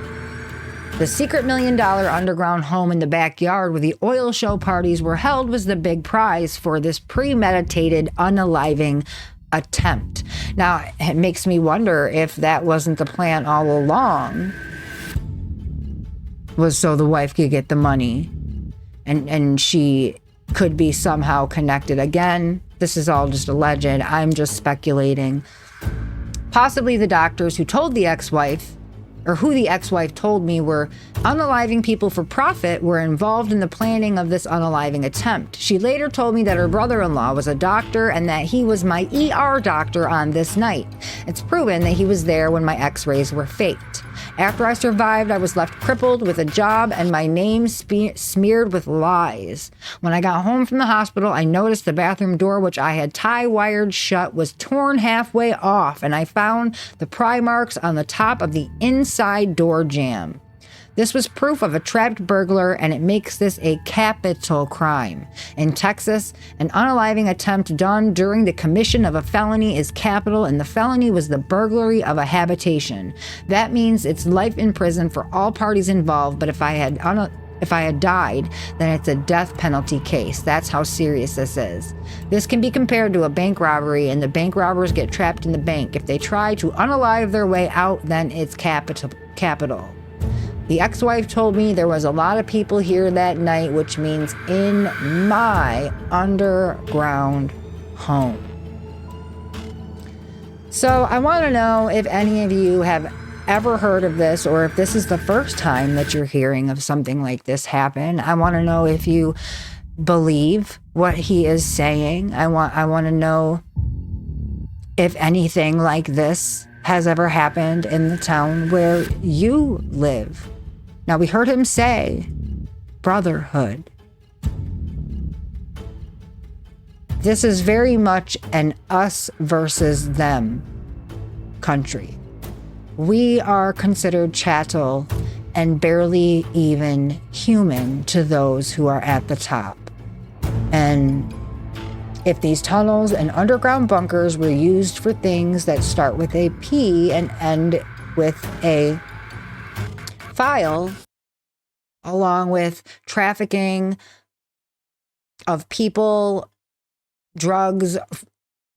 The secret $1 million underground home in the backyard where the oil show parties were held was the big prize for this premeditated unaliving attempt. Now, it makes me wonder if that wasn't the plan all along, was so the wife could get the money and she could be somehow connected. Again, this is all just alleged. I'm just speculating. Possibly the doctors who told the ex-wife, or who the ex-wife told me were unaliving people for profit, were involved in the planning of this unaliving attempt. She later told me that her brother-in-law was a doctor and that he was my ER doctor on this night. It's proven that he was there when my x-rays were faked. After I survived, I was left crippled with a job and my name smeared with lies. When I got home from the hospital, I noticed the bathroom door, which I had tie-wired shut, was torn halfway off, and I found the pry marks on the top of the inside door jamb. This was proof of a trapped burglar, and it makes this a capital crime. In Texas, an unaliving attempt done during the commission of a felony is capital, and the felony was the burglary of a habitation. That means it's life in prison for all parties involved, but if I had died, then it's a death penalty case. That's how serious this is. This can be compared to a bank robbery, and the bank robbers get trapped in the bank. If they try to unalive their way out, then it's capital. The ex-wife told me there was a lot of people here that night, which means in my underground home. So I want to know if any of you have ever heard of this, or if this is the first time that you're hearing of something like this happen. I want to know if you believe what he is saying. I want to know if anything like this has ever happened in the town where you live. Now, we heard him say brotherhood. This is very much an us versus them country. We are considered chattel and barely even human to those who are at the top. And if these tunnels and underground bunkers were used for things that start with a P and end with a file, along with trafficking of people, drugs,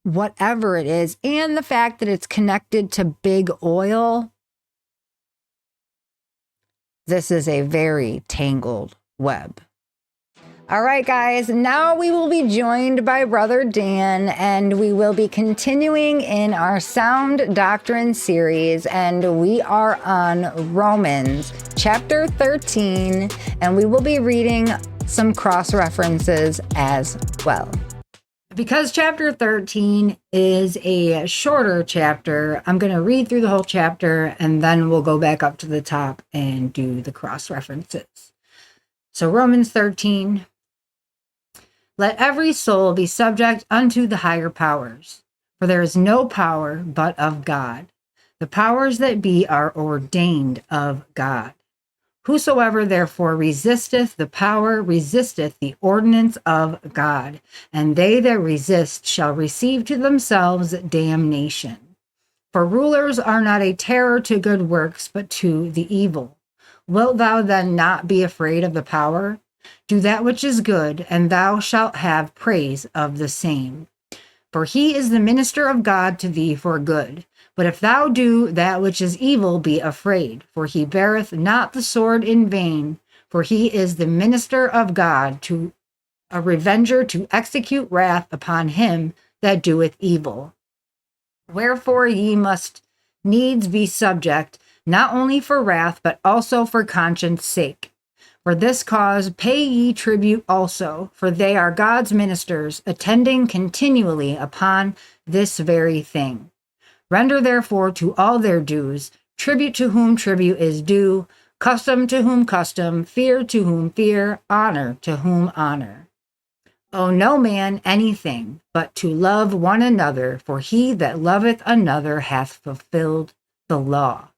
whatever it is, and the fact that it's connected to big oil, this is a very tangled web. All right, guys, now we will be joined by Brother Dan, and we will be continuing in our Sound Doctrine series, and we are on Romans chapter 13, and we will be reading some cross-references as well. Because chapter 13 is a shorter chapter, I'm going to read through the whole chapter, and then we'll go back up to the top and do the cross-references. So Romans 13, let every soul be subject unto the higher powers, for there is no power but of God. The powers that be are ordained of God. Whosoever therefore resisteth the power resisteth the ordinance of God, and they that resist shall receive to themselves damnation. For rulers are not a terror to good works, but to the evil. Wilt thou then not be afraid of the power? Do that which is good, and thou shalt have praise of the same. For he is the minister of God to thee for good. But if thou do that which is evil, be afraid, for he beareth not the sword in vain, for he is the minister of God to a revenger to execute wrath upon him that doeth evil. Wherefore ye must needs be subject, not only for wrath, but also for conscience sake. For this cause pay ye tribute also, for they are God's ministers, attending continually upon this very thing. Render therefore to all their dues, tribute to whom tribute is due, custom to whom custom, fear to whom fear, honor to whom honor. Owe no man anything, but to love one another, for he that loveth another hath fulfilled the law.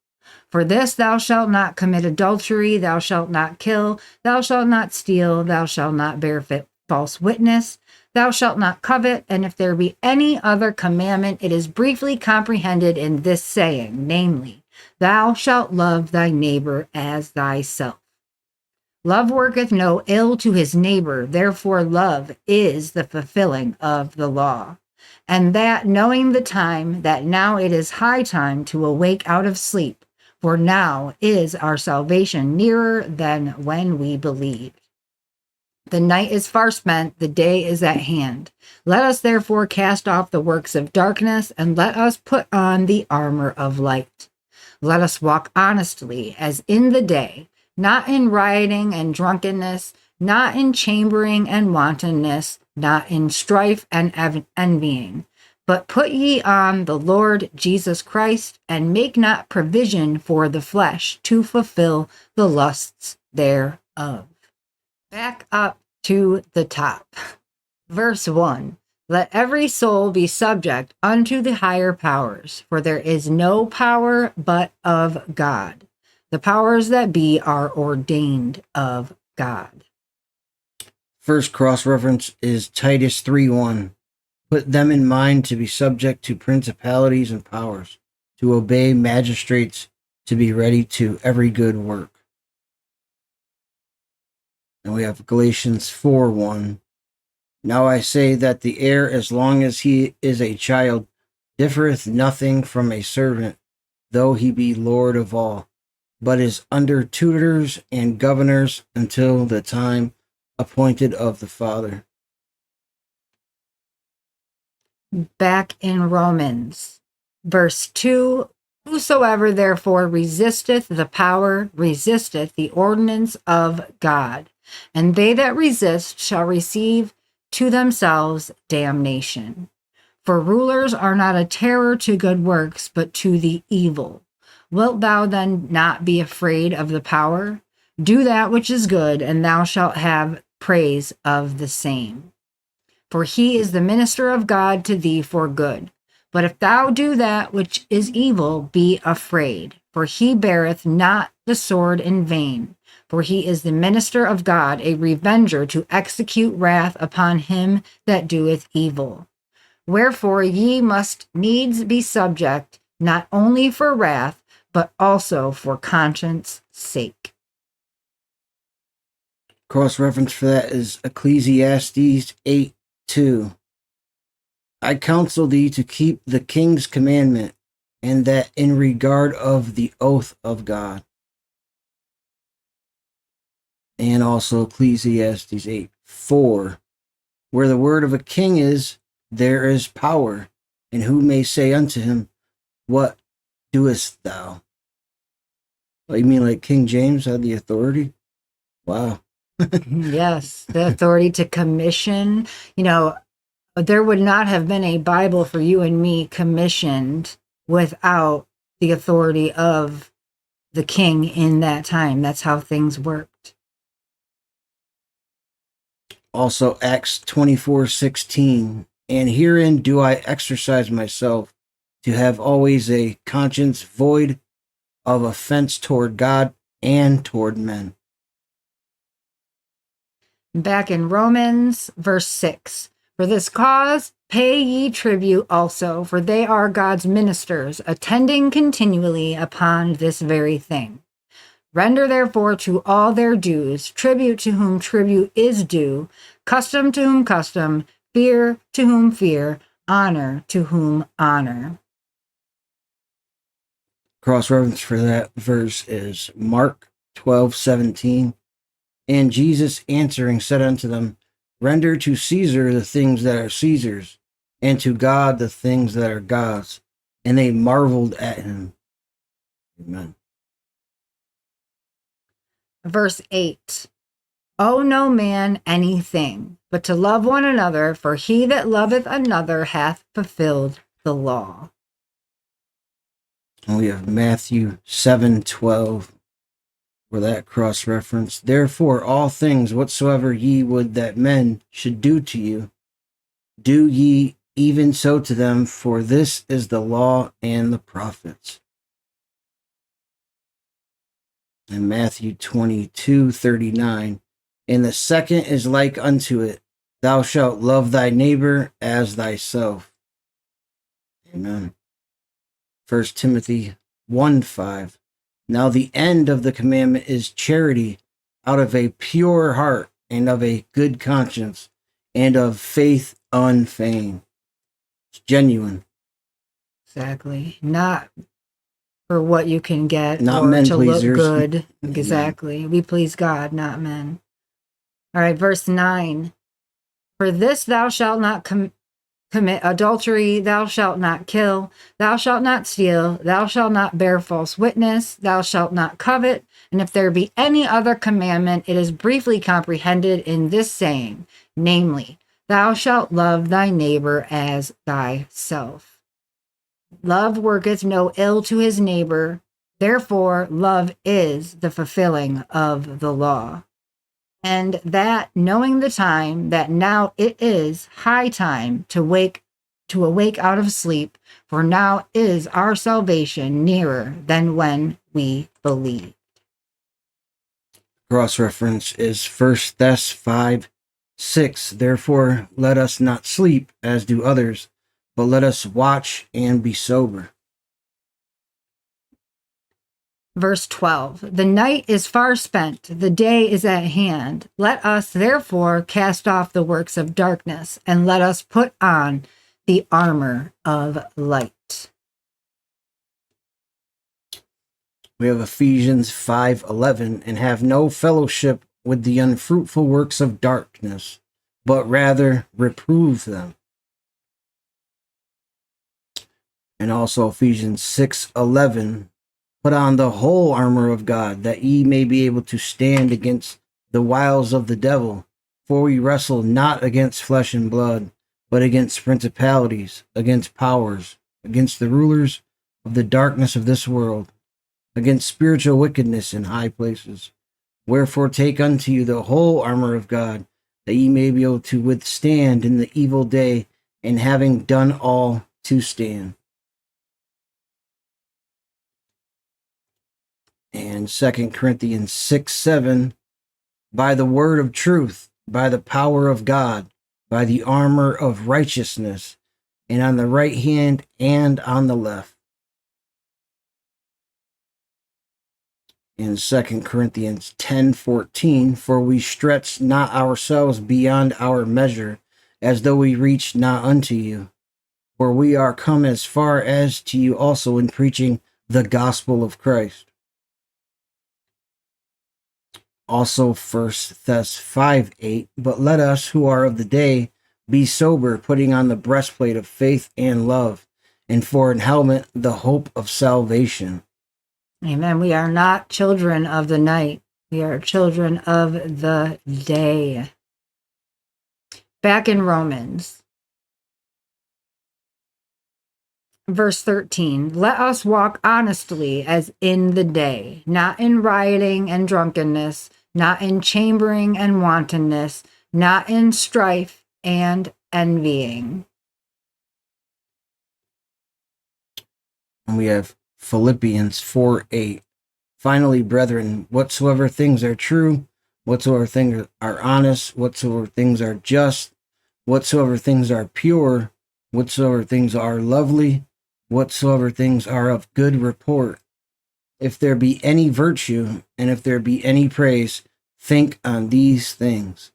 For this thou shalt not commit adultery, thou shalt not kill, thou shalt not steal, thou shalt not bear false witness, thou shalt not covet, and if there be any other commandment, it is briefly comprehended in this saying, namely, thou shalt love thy neighbor as thyself. Love worketh no ill to his neighbor, therefore love is the fulfilling of the law. And that, knowing the time, that now it is high time to awake out of sleep, for now is our salvation nearer than when we believed. The night is far spent, the day is at hand. Let us therefore cast off the works of darkness, and let us put on the armor of light. Let us walk honestly, as in the day, not in rioting and drunkenness, not in chambering and wantonness, not in strife and envying. But put ye on the Lord Jesus Christ, and make not provision for the flesh to fulfill the lusts thereof. Back up to the top. Verse 1. Let every soul be subject unto the higher powers, for there is no power but of God. The powers that be are ordained of God. First cross-reference is Titus 3:1. Put them in mind to be subject to principalities and powers, to obey magistrates, to be ready to every good work. And we have Galatians 4:1. Now I say that the heir, as long as he is a child, differeth nothing from a servant, though he be Lord of all, but is under tutors and governors until the time appointed of the Father. Back in Romans, verse 2, whosoever therefore resisteth the power, resisteth the ordinance of God, and they that resist shall receive to themselves damnation. For rulers are not a terror to good works, but to the evil. Wilt thou then not be afraid of the power? Do that which is good, and thou shalt have praise of the same. For he is the minister of God to thee for good. But if thou do that which is evil, be afraid, for he beareth not the sword in vain. For he is the minister of God, a revenger to execute wrath upon him that doeth evil. Wherefore ye must needs be subject, not only for wrath, but also for conscience sake. Cross-reference for that is Ecclesiastes 8:2. I counsel thee to keep the king's commandment, and that in regard of the oath of God. And also Ecclesiastes 8:4. Where the word of a king is, there is power, and who may say unto him, what doest thou? Oh, you mean like King James had the authority? Wow. Yes, the authority to commission. There would not have been a Bible for you and me commissioned without the authority of the king in that time. That's how things worked. Also Acts 24:16. And herein do I exercise myself, to have always a conscience void of offense toward God and toward men. Back in Romans, verse 6. For this cause pay ye tribute also, for they are God's ministers, attending continually upon this very thing. Render therefore to all their dues, tribute to whom tribute is due, custom to whom custom, fear to whom fear, honor to whom honor. Cross-reference for that verse is Mark 12:17. And Jesus answering said unto them, Render to Caesar the things that are Caesar's, and to God the things that are God's. And they marveled at him. Amen. Verse 8. Owe no man anything, but to love one another, for he that loveth another hath fulfilled the law. And we have Matthew 7:12, for that cross-reference. Therefore, all things whatsoever ye would that men should do to you, do ye even so to them, for this is the law and the prophets. And Matthew 22:39. And the second is like unto it, thou shalt love thy neighbor as thyself. Amen. 1 Timothy 1:5. Now the end of the commandment is charity out of a pure heart and of a good conscience and of faith unfeigned. It's genuine. Exactly. Not for what you can get Not or men to look pleasers. good. Exactly. We please God, not men. All right, verse 9. For this thou shalt not commit adultery, thou shalt not kill, thou shalt not steal, thou shalt not bear false witness, thou shalt not covet. And if there be any other commandment, it is briefly comprehended in this saying, namely, thou shalt love thy neighbor as thyself. Love worketh no ill to his neighbor, therefore love is the fulfilling of the law. And that, knowing the time, that now it is high time to awake out of sleep, for now is our salvation nearer than when we believed. Cross-reference is 1 Thess 5:6. Therefore, let us not sleep as do others, but let us watch and be sober. Verse 12. The night is far spent, the day is at hand. Let us therefore cast off the works of darkness, and let us put on the armor of light. We have Ephesians 5:11, and have no fellowship with the unfruitful works of darkness, but rather reprove them. And also Ephesians 6:11, put on the whole armor of God, that ye may be able to stand against the wiles of the devil. For we wrestle not against flesh and blood, but against principalities, against powers, against the rulers of the darkness of this world, against spiritual wickedness in high places. Wherefore take unto you the whole armor of God, that ye may be able to withstand in the evil day, and having done all, to stand. And 2 Corinthians 6:7, by the word of truth, by the power of God, by the armor of righteousness, and on the right hand and on the left. In 2 Corinthians 10:14, for we stretch not ourselves beyond our measure, as though we reached not unto you. For we are come as far as to you also in preaching the gospel of Christ. Also 1 Thess 5:8, but let us who are of the day be sober, putting on the breastplate of faith and love, and for an helmet the hope of salvation. Amen. We are not children of the night. We are children of the day. Back in Romans. Verse 13, let us walk honestly as in the day, not in rioting and drunkenness, not in chambering and wantonness, not in strife and envying. And we have Philippians 4:8. Finally, brethren, whatsoever things are true, whatsoever things are honest, whatsoever things are just, whatsoever things are pure, whatsoever things are lovely, whatsoever things are of good report, if there be any virtue, and if there be any praise, think on these things.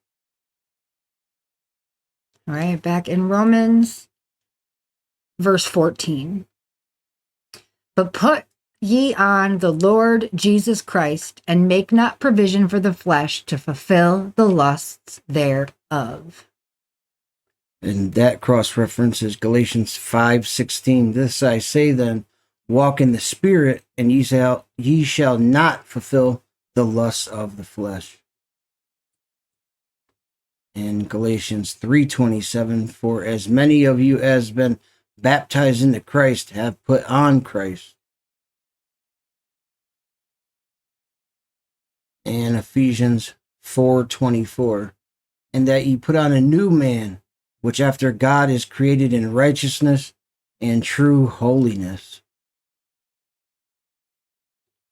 All right, back in Romans, verse 14. But put ye on the Lord Jesus Christ, and make not provision for the flesh to fulfill the lusts thereof. of. And that cross-reference is Galatians 5:16. This I say then, walk in the Spirit, and ye shall not fulfill the lusts of the flesh. In Galatians 3:27, for as many of you as been baptized into Christ have put on Christ. And Ephesians 4:24, and that ye put on a new man, which after God is created in righteousness and true holiness.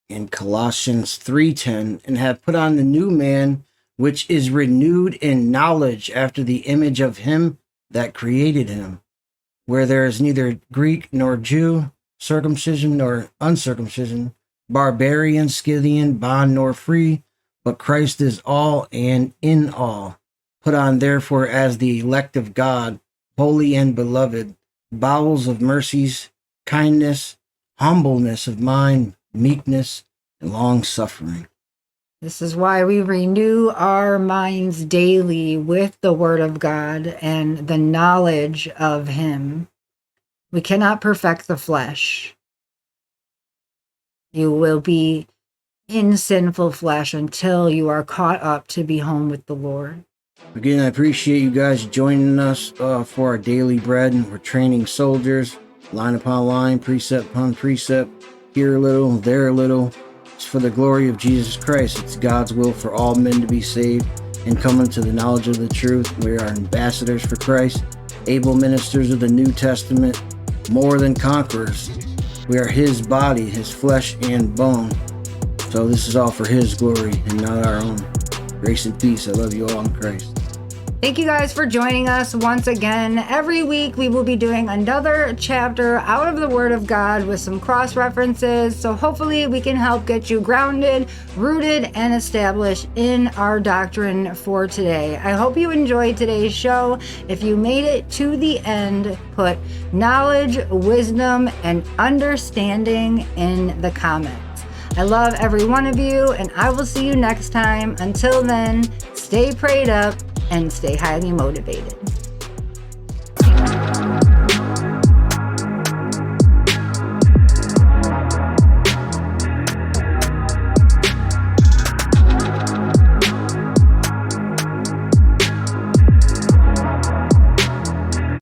In Colossians 3:10, and have put on the new man, which is renewed in knowledge after the image of him that created him, where there is neither Greek nor Jew, circumcision nor uncircumcision, barbarian, Scythian, bond nor free, but Christ is all and in all. Put on therefore as the elect of God, holy and beloved, bowels of mercies, kindness, humbleness of mind, meekness, and long-suffering. This is why we renew our minds daily with the Word of God and the knowledge of Him. We cannot perfect the flesh. You will be in sinful flesh until you are caught up to be home with the Lord. Again, I appreciate you guys joining us for our daily bread. We're training soldiers, line upon line, precept upon precept, here a little, there a little. It's for the glory of Jesus Christ. It's God's will for all men to be saved and come into the knowledge of the truth. We are ambassadors for Christ, able ministers of the New Testament, more than conquerors. We are His body, His flesh and bone. So this is all for His glory and not our own. Grace and peace. I love you all in Christ. Thank you guys for joining us once again. Every week we will be doing another chapter out of the Word of God with some cross references. So hopefully we can help get you grounded, rooted, and established in our doctrine for today. I hope you enjoyed today's show. If you made it to the end, put knowledge, wisdom, and understanding in the comments. I love every one of you, and I will see you next time. Until then, stay prayed up and stay highly motivated.